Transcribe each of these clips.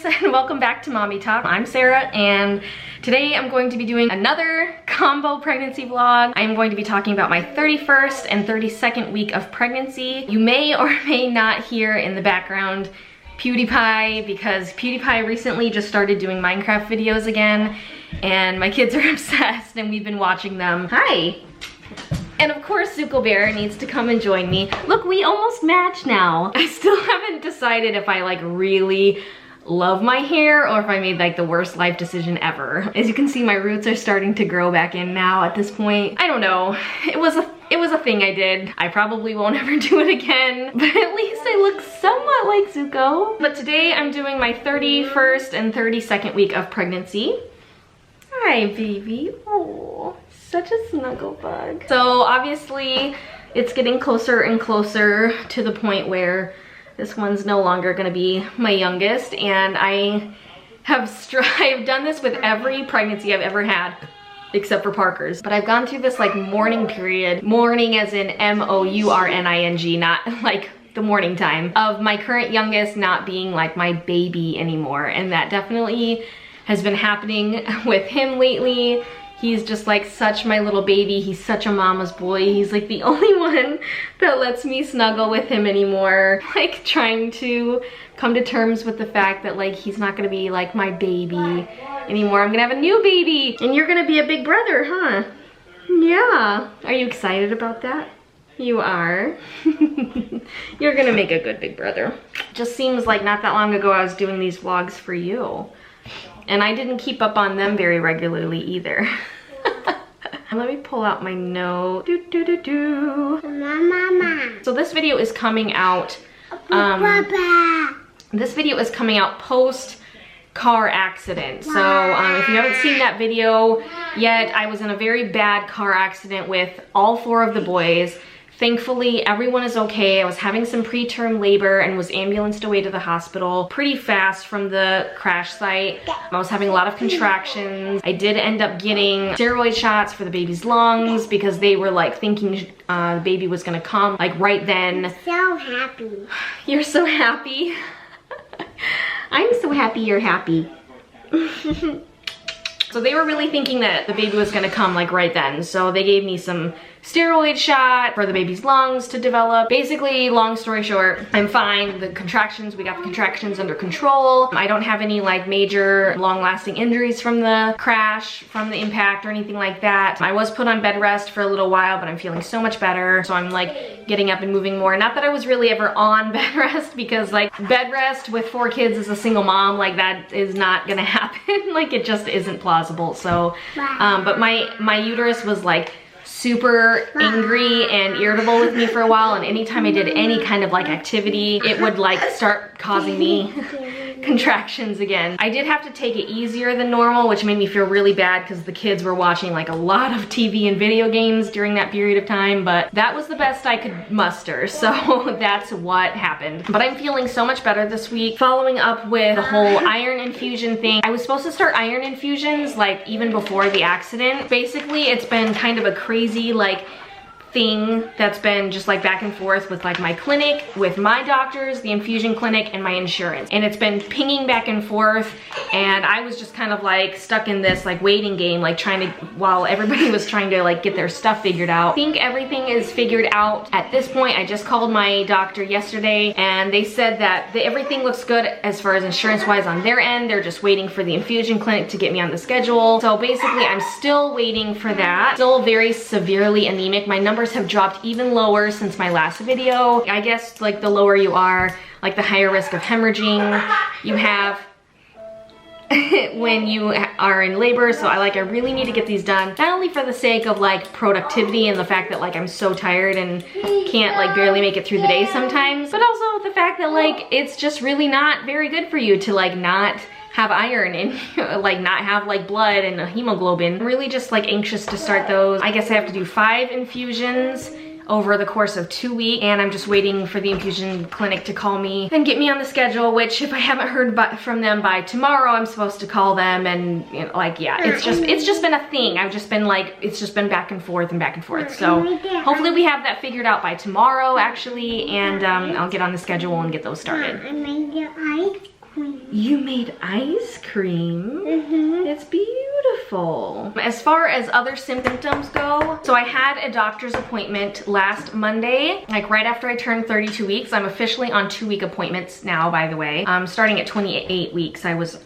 and welcome back to Mommy Talk. I'm Sarah, and today I'm going to be doing another combo pregnancy vlog. I'm going to be talking about my 31st and 32nd week of pregnancy. You may or may not hear in the background PewDiePie, because PewDiePie recently just started doing Minecraft videos again, and my kids are obsessed and we've been watching them. Hi! And of course Zuko Bear needs to come and join me. Look, we almost match now. I still haven't decided if I like really love my hair or if I made like the worst life decision ever. As you can see, my roots are starting to grow back in now at this point. I don't know. It was a thing I did. I probably won't ever do it again, but at least I look somewhat like Zuko. But today I'm doing my 31st and 32nd week of pregnancy. Hi, baby. Oh, such a snuggle bug. So obviously it's getting closer and closer to the point where this one's no longer gonna be my youngest, and I have done this with every pregnancy I've ever had, except for Parker's. But I've gone through this like mourning period, mourning as in M-O-U-R-N-I-N-G, not like the morning time, of my current youngest not being like my baby anymore. And that definitely has been happening with him lately. He's just like such my little baby. He's such a mama's boy. He's like the only one that lets me snuggle with him anymore. Like trying to come to terms with the fact that like he's not gonna be like my baby anymore. I'm gonna have a new baby and you're gonna be a big brother, huh? Yeah. Are you excited about that? You are. You're gonna make a good big brother. Just seems like not that long ago I was doing these vlogs for you. And I didn't keep up on them very regularly either. Let me pull out my note. Mama. So this video is coming out. This video is coming out post car accident. So if you haven't seen that video yet, I was in a very bad car accident with all 4 of the boys. Thankfully, everyone is okay. I was having some preterm labor and was ambulanced away to the hospital pretty fast from the crash site. I was having a lot of contractions. I did end up getting steroid shots for the baby's lungs because they were like thinking the baby was gonna come like right then. I'm so happy. You're so happy? I'm so happy you're happy. So they were really thinking that the baby was gonna come like right then. So they gave me some steroid shot for the baby's lungs to develop. Basically, long story short, I'm fine. We got the contractions under control. I don't have any like major long-lasting injuries from the crash, from the impact or anything like that. I was put on bed rest for a little while, but I'm feeling so much better. So I'm like getting up and moving more. Not that I was really ever on bed rest, because like bed rest with 4 kids as a single mom, like that is not gonna happen. Like it just isn't plausible. So, but my uterus was like super angry and irritable with me for a while, and anytime I did any kind of like activity, it would like start causing me contractions again. I did have to take it easier than normal, which made me feel really bad because the kids were watching like a lot of TV and video games during that period of time, but that was the best I could muster, so that's what happened. But I'm feeling so much better this week. Following up with the whole iron infusion thing, I was supposed to start iron infusions like even before the accident. Basically, it's been kind of a crazy like thing that's been just like back and forth with like my clinic, with my doctors, the infusion clinic, and my insurance. And it's been pinging back and forth, and I was just kind of like stuck in this like waiting game, like trying to, while everybody was trying to like get their stuff figured out. I think everything is figured out at this point. I just called my doctor yesterday and they said that everything looks good as far as insurance wise on their end. They're just waiting for the infusion clinic to get me on the schedule. So basically I'm still waiting for that. Still very severely anemic. My numbers have dropped even lower since my last video. I guess like the lower you are, like the higher risk of hemorrhaging you have when you are in labor. So I really need to get these done, not only for the sake of like productivity and the fact that like I'm so tired and can't like barely make it through the day sometimes, but also the fact that like it's just really not very good for you to like not have iron and like not have like blood and hemoglobin. I'm really just like anxious to start those. I guess I have to do 5 infusions over the course of 2 weeks, and I'm just waiting for the infusion clinic to call me and get me on the schedule, which if I haven't heard from them by tomorrow, I'm supposed to call them. And you know, like, yeah, it's just been a thing. I've just been like, it's just been back and forth and back and forth. So hopefully we have that figured out by tomorrow actually, and I'll get on the schedule and get those started. cream. You made ice cream? Mm-hmm. It's beautiful. As far as other symptoms go, so I had a doctor's appointment last Monday, like right after I turned 32 weeks. I'm officially on 2-week appointments now, by the way. Starting at 28 weeks, I was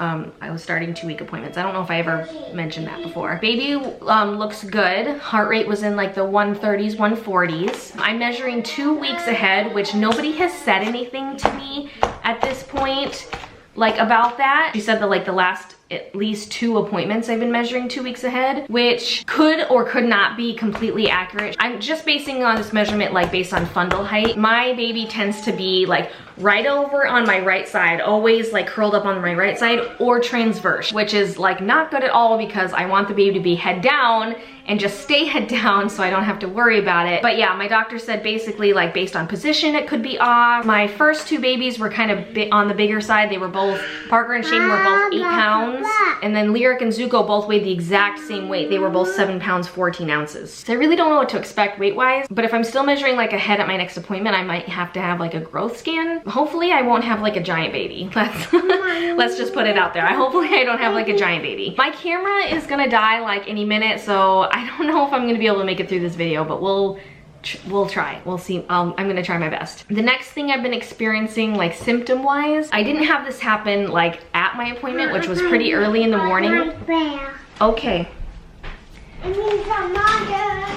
starting 2-week appointments. I don't know if I ever mentioned that before. Baby looks good. Heart rate was in like the 130s, 140s. I'm measuring 2 weeks ahead, which nobody has said anything to me at this point, like about that. She said that like the last at least 2 appointments I've been measuring 2 weeks ahead, which could or could not be completely accurate. I'm just basing on this measurement like based on fundal height. My baby tends to be like right over on my right side, always like curled up on my right side, or transverse, which is like not good at all because I want the baby to be head down and just stay head down so I don't have to worry about it. But yeah, my doctor said basically like based on position it could be off. My first 2 babies were kind of on the bigger side. They were both, Parker and Shaden were both 8 pounds, and then Lyric and Zuko both weighed the exact same weight. They were both 7 pounds 14 ounces. So I really don't know what to expect weight wise, but if I'm still measuring like ahead at my next appointment, I might have to have like a growth scan. Hopefully I won't have like a giant baby. Let's just put it out there. Hopefully I don't have like a giant baby. My camera is gonna die like any minute, so I don't know if I'm gonna be able to make it through this video, but we'll try. We'll see. I'm gonna try my best. The next thing I've been experiencing like symptom wise, I didn't have this happen like at my appointment, which was pretty early in the morning. Okay.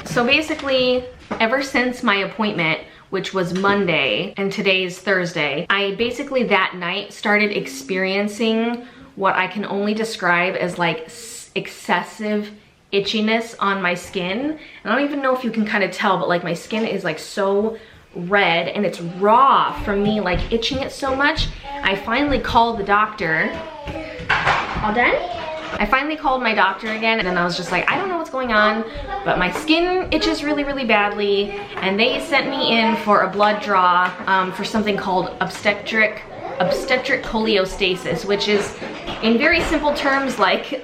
So basically, ever since my appointment, which was Monday, and today's Thursday, I basically that night started experiencing what I can only describe as like excessive itchiness on my skin. I don't even know if you can kind of tell, but like my skin is like so red and it's raw from me like itching it so much. I finally called the doctor. All done? I finally called my doctor again, and then I was just like, I don't know what's going on, but my skin itches really, really badly, and they sent me in for a blood draw for something called obstetric cholestasis, which is in very simple terms like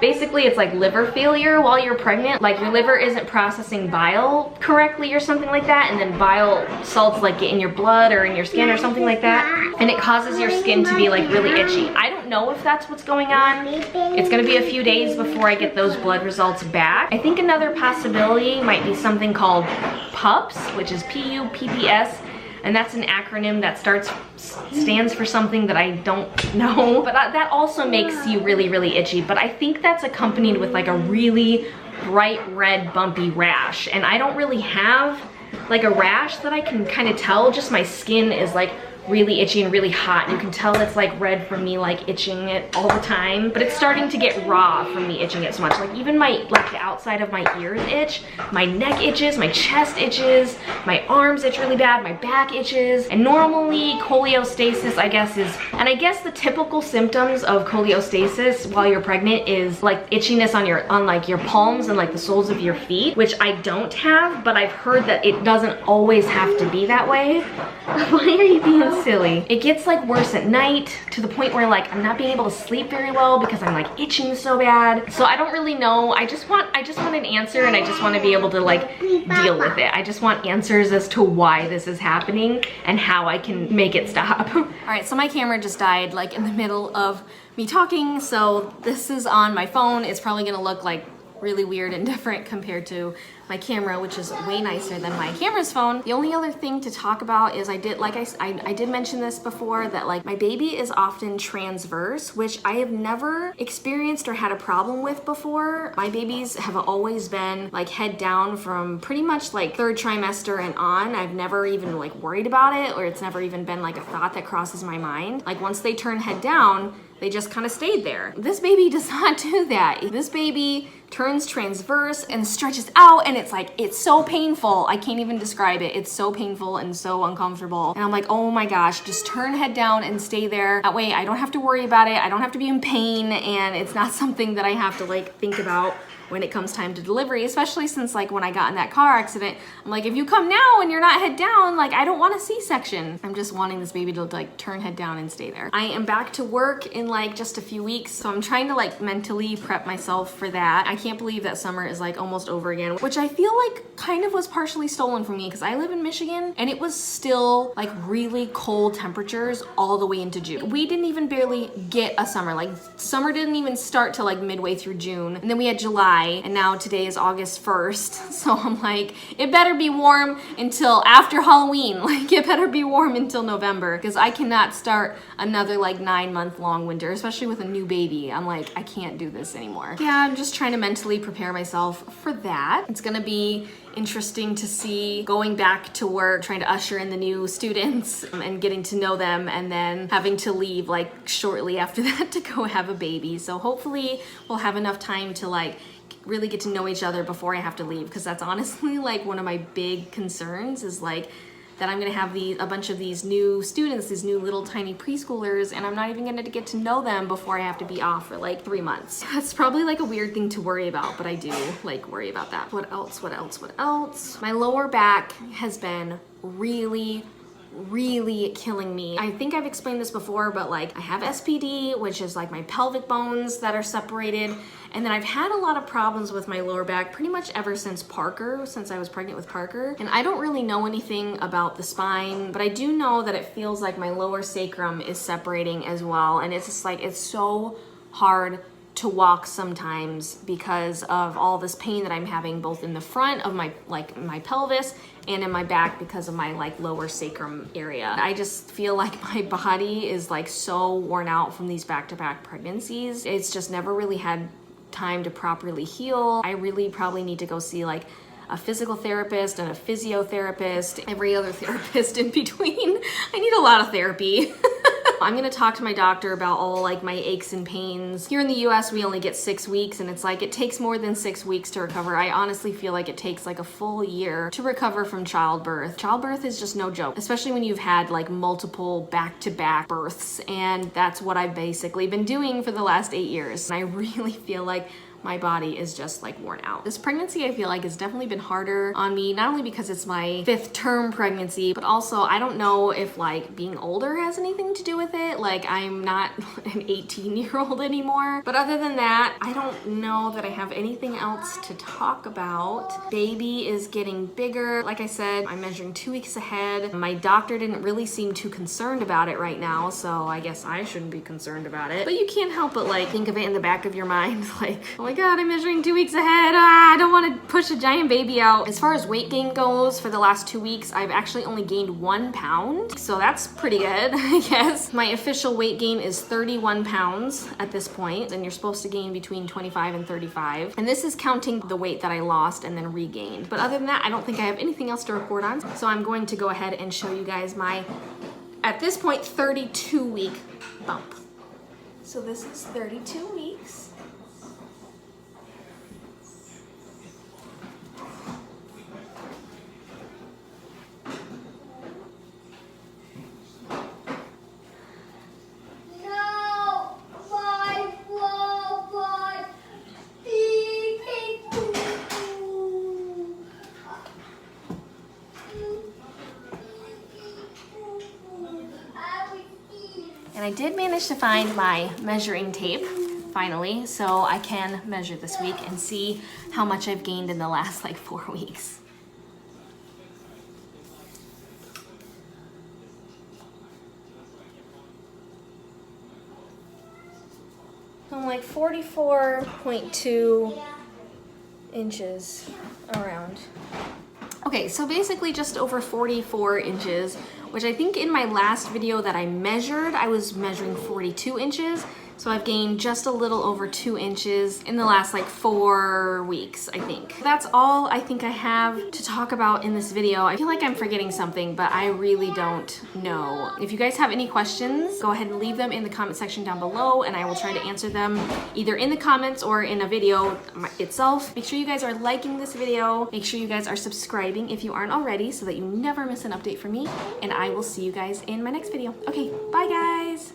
basically it's like liver failure while you're pregnant. Like your liver isn't processing bile correctly or something like that, and then bile salts like get in your blood or in your skin or something like that, and it causes your skin to be like really itchy. I don't know if that's what's going on. It's gonna be a few days before I get those blood results back. I think another possibility might be something called PUPS, which is P-U-P-P-S, and that's an acronym that stands for something that I don't know, but that also makes you really, really itchy. But I think that's accompanied with like a really bright red bumpy rash, and I don't really have like a rash that I can kind of tell. Just my skin is like really itchy and really hot, and you can tell it's like red from me like itching it all the time, but it's starting to get raw from me itching it so much. Like even my like the outside of my ears itch, my neck itches, my chest itches, my arms itch really bad, my back itches. And normally cholestasis I guess is, and I guess the typical symptoms of cholestasis while you're pregnant is like itchiness on like your palms and like the soles of your feet, which I don't have, but I've heard that it doesn't always have to be that way. Why are you being silly? It gets like worse at night to the point where like I'm not being able to sleep very well because I'm like itching so bad. So I don't really know. I just want an answer, and I just want to be able to like deal with it. I just want answers as to why this is happening and how I can make it stop. All right, so my camera just died like in the middle of me talking, so this is on my phone. It's probably gonna look like really weird and different compared to my camera, which is way nicer than my camera's phone. The only other thing to talk about is I did mention this before, that like my baby is often transverse, which I have never experienced or had a problem with before. My babies have always been like head down from pretty much like 3rd trimester and on. I've never even like worried about it, or it's never even been like a thought that crosses my mind. Like once they turn head down, they just kind of stayed there. This baby does not do that. This baby turns transverse and stretches out, and it's so painful. I can't even describe it. It's so painful and so uncomfortable. And I'm like, oh my gosh, just turn head down and stay there. That way I don't have to worry about it. I don't have to be in pain, and it's not something that I have to like think about when it comes time to delivery, especially since like when I got in that car accident, I'm like, if you come now and you're not head down, like I don't want a C-section. I'm just wanting this baby to like turn head down and stay there. I am back to work in like just a few weeks, so I'm trying to like mentally prep myself for that. I can't believe that summer is like almost over again, which I feel like kind of was partially stolen from me because I live in Michigan and it was still like really cold temperatures all the way into June. We didn't even barely get a summer. Like summer didn't even start till like midway through June, and then we had July, and now today is August 1st. So I'm like, it better be warm until after Halloween. Like it better be warm until November because I cannot start another like 9-month long winter, especially with a new baby. I'm like, I can't do this anymore. Yeah, I'm just trying to mentally prepare myself for that. It's gonna be interesting to see going back to work, trying to usher in the new students and getting to know them, and then having to leave like shortly after that to go have a baby. So hopefully we'll have enough time to like really get to know each other before I have to leave, because that's honestly like one of my big concerns is like that I'm gonna have a bunch of these new students, these new little tiny preschoolers, and I'm not even gonna get to know them before I have to be off for like 3 months. That's probably like a weird thing to worry about, but I do like worry about that. What else? My lower back has been really killing me. I think I've explained this before, but like I have SPD, which is like my pelvic bones that are separated. And then I've had a lot of problems with my lower back pretty much ever since I was pregnant with Parker. And I don't really know anything about the spine, but I do know that it feels like my lower sacrum is separating as well. And it's just like, it's so hard to walk sometimes because of all this pain that I'm having both in the front of my pelvis and in my back because of my like lower sacrum area. I just feel like my body is like so worn out from these back-to-back pregnancies. It's just never really had time to properly heal. I really probably need to go see like a physical therapist and a physiotherapist, every other therapist in between. I need a lot of therapy. I'm gonna talk to my doctor about all like my aches and pains. Here in the US, we only get 6 weeks, and it's like it takes more than 6 weeks to recover. I honestly feel like it takes like a full year to recover from childbirth. Childbirth is just no joke, especially when you've had like multiple back-to-back births, and that's what I've basically been doing for the last 8 years. And I really feel like my body is just like worn out. This pregnancy I feel like has definitely been harder on me, not only because it's my 5th term pregnancy, but also I don't know if like being older has anything to do with it. Like I'm not an 18-year-old anymore. But other than that, I don't know that I have anything else to talk about. Baby is getting bigger. Like I said, I'm measuring 2 weeks ahead. My doctor didn't really seem too concerned about it right now, so I guess I shouldn't be concerned about it. But you can't help but like think of it in the back of your mind, like, oh my God, I'm measuring 2 weeks ahead. I don't want to push a giant baby out. As far as weight gain goes, for the last 2 weeks, I've actually only gained 1 pound. So that's pretty good, I guess. My official weight gain is 31 pounds at this point, and you're supposed to gain between 25 and 35. And this is counting the weight that I lost and then regained. But other than that, I don't think I have anything else to report on. So I'm going to go ahead and show you guys my, at this point, 32-week bump. So this is 32 weeks. And I did manage to find my measuring tape, finally, so I can measure this week and see how much I've gained in the last like 4 weeks. So I'm like 44.2 inches around. Okay, so basically just over 44 inches, which I think in my last video that I measured, I was measuring 42 inches. So I've gained just a little over 2 inches in the last like 4 weeks, I think. That's all I think I have to talk about in this video. I feel like I'm forgetting something, but I really don't know. If you guys have any questions, go ahead and leave them in the comment section down below, and I will try to answer them either in the comments or in a video itself. Make sure you guys are liking this video. Make sure you guys are subscribing if you aren't already so that you never miss an update from me, and I will see you guys in my next video. Okay, bye guys!